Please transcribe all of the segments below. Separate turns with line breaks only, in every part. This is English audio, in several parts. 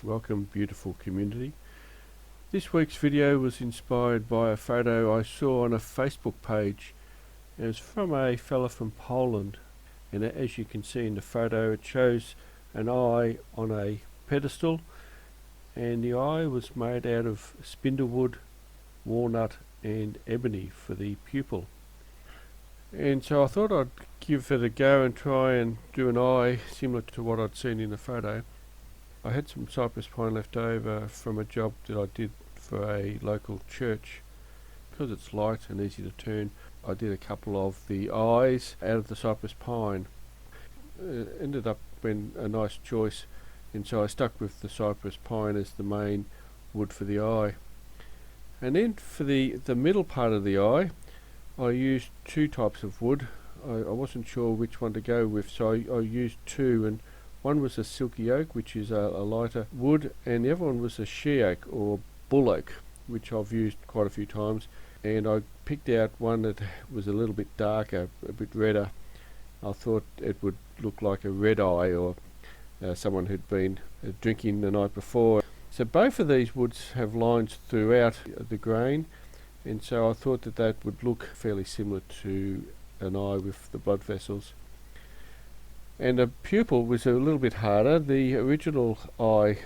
Welcome, beautiful community. This week's video was inspired by a photo I saw on a Facebook page. It was from a fella from Poland, and as you can see in the photo, it shows an eye on a pedestal, and the eye was made out of spindlewood, walnut and ebony for the pupil. And so I thought I'd give it a go and try and do an eye similar to what I'd seen in the photo. I had some cypress pine left over from a job that I did for a local church. Because it's light and easy to turn, I did a couple of the eyes out of the cypress pine. It ended up being a nice choice, and so I stuck with the cypress pine as the main wood for the eye. And then for the middle part of the eye, I used two types of wood. I wasn't sure which one to go with, so I used two, and one was a silky oak, which is a lighter wood, and the other one was a she oak or bull oak, which I've used quite a few times. And I picked out one that was a little bit darker, a bit redder. I thought it would look like a red eye, or someone who'd been drinking the night before. So both of these woods have lines throughout the grain, and so I thought that would look fairly similar to an eye with the blood vessels. And the pupil was a little bit harder. The original eye,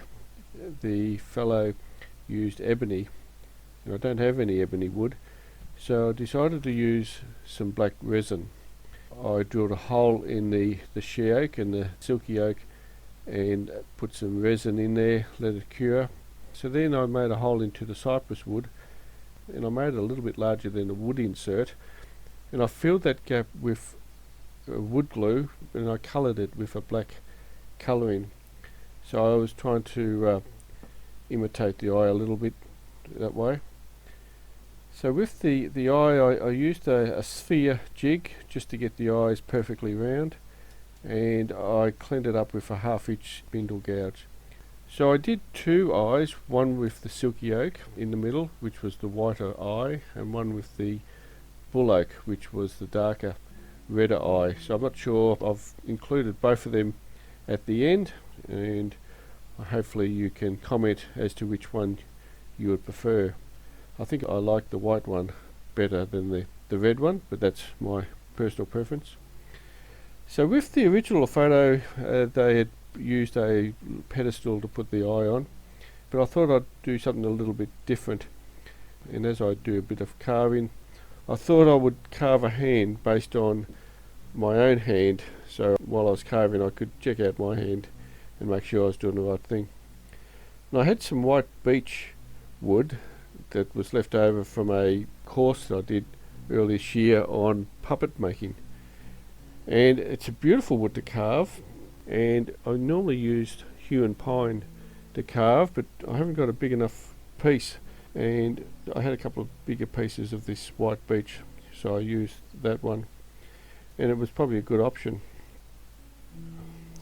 the fellow used ebony, and I don't have any ebony wood, so I decided to use some black resin. I drilled a hole in the she oak and the silky oak and put some resin in there, let it cure. So then I made a hole into the cypress wood, and I made it a little bit larger than the wood insert, and I filled that gap with wood glue, and I coloured it with a black colouring. So I was trying to imitate the eye a little bit that way. So with the eye, I used a sphere jig just to get the eyes perfectly round, and I cleaned it up with a 1/2 inch spindle gouge. So I did two eyes, one with the silky oak in the middle, which was the whiter eye, and one with the bull oak, which was the darker redder eye. So I'm not sure, I've included both of them at the end, and hopefully you can comment as to which one you would prefer. I think I like the white one better than the red one, but that's my personal preference. So with the original photo, they had used a pedestal to put the eye on, but I thought I'd do something a little bit different, and as I do a bit of carving, I thought I would carve a hand based on my own hand, so while I was carving I could check out my hand and make sure I was doing the right thing. And I had some white beech wood that was left over from a course that I did earlier this year on puppet making, and it's a beautiful wood to carve, and I normally used hewn pine to carve, but I haven't got a big enough piece, and I had a couple of bigger pieces of this white beech, so I used that one, and it was probably a good option.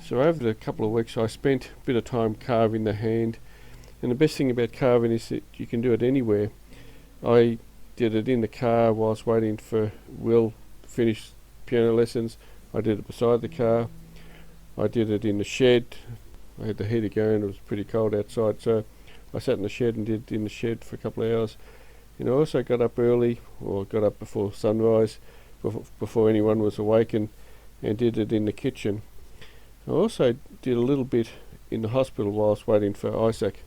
So over the couple of weeks I spent a bit of time carving the hand, and the best thing about carving is that you can do it anywhere. I did it in the car whilst waiting for Will to finish piano lessons. I did it beside the car. I did it in the shed. I had the heater going, it was pretty cold outside, so I sat in the shed and did it in the shed for a couple of hours. And I also got up early, or got up before sunrise, before anyone was awake, and did it in the kitchen. I also did a little bit in the hospital whilst waiting for Isaac.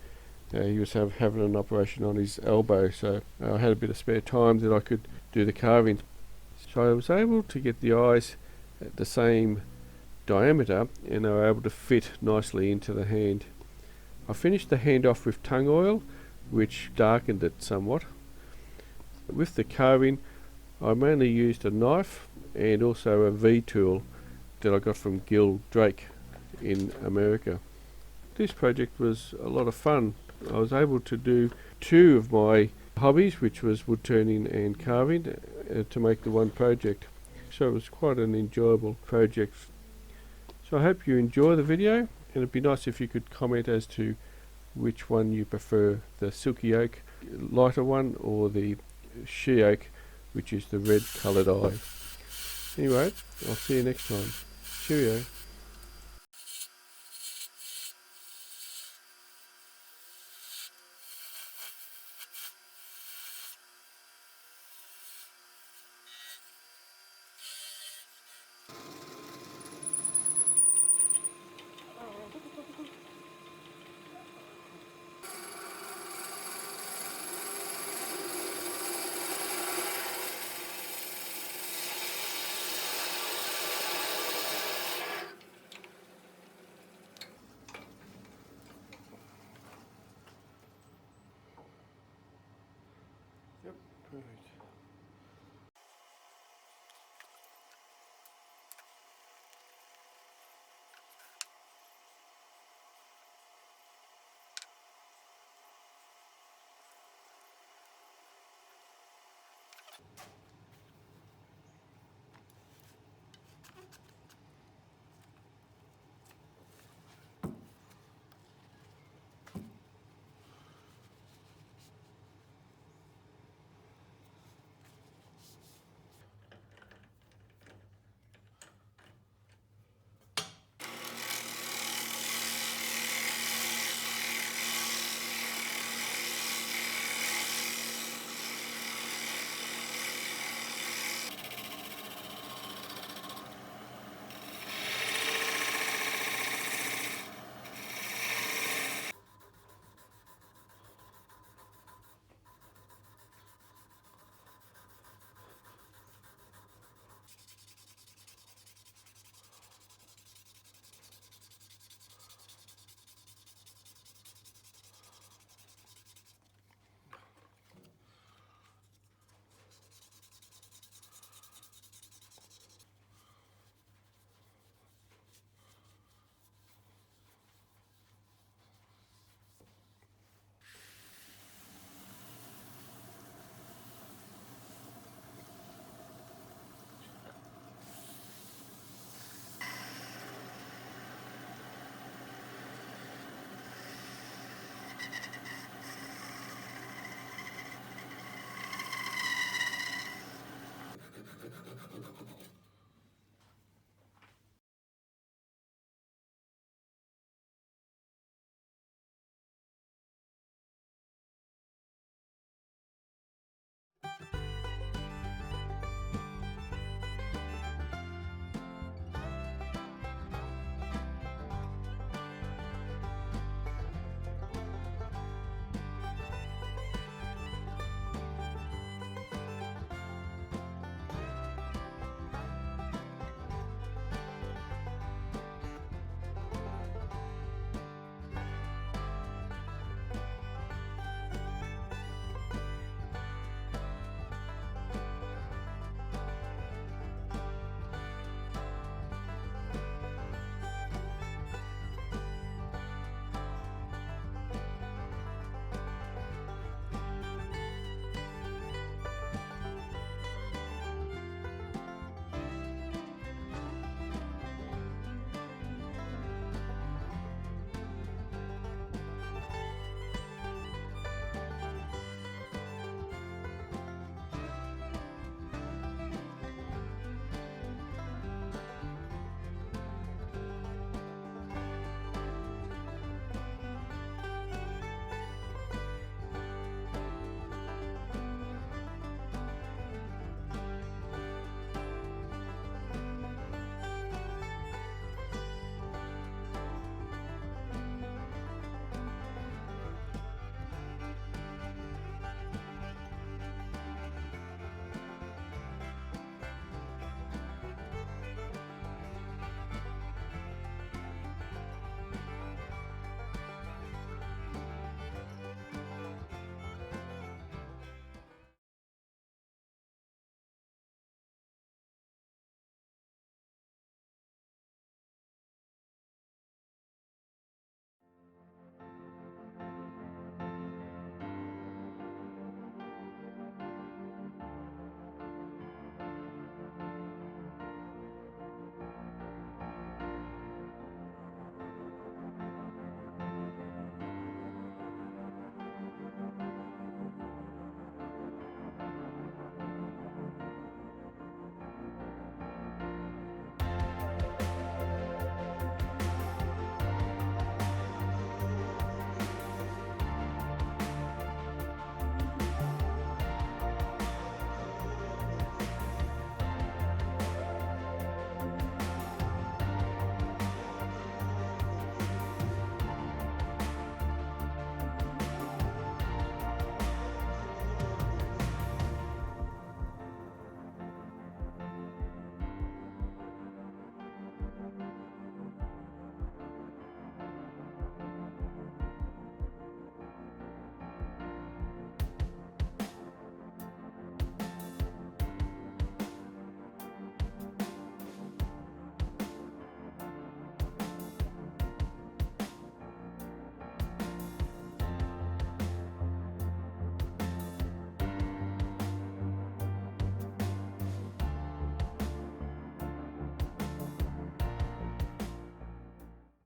He was having an operation on his elbow, so I had a bit of spare time that I could do the carving. So I was able to get the eyes at the same diameter, and they were able to fit nicely into the hand. I finished the hand off with tung oil, which darkened it somewhat. With the carving, I mainly used a knife and also a V-tool that I got from Gil Drake in America. This project was a lot of fun. I was able to do two of my hobbies, which was wood turning and carving, to make the one project. So it was quite an enjoyable project. So I hope you enjoy the video, and it'd be nice if you could comment as to which one you prefer, the silky oak lighter one or the she oak, which is the red coloured eye. Anyway, I'll see you next time. Cheerio.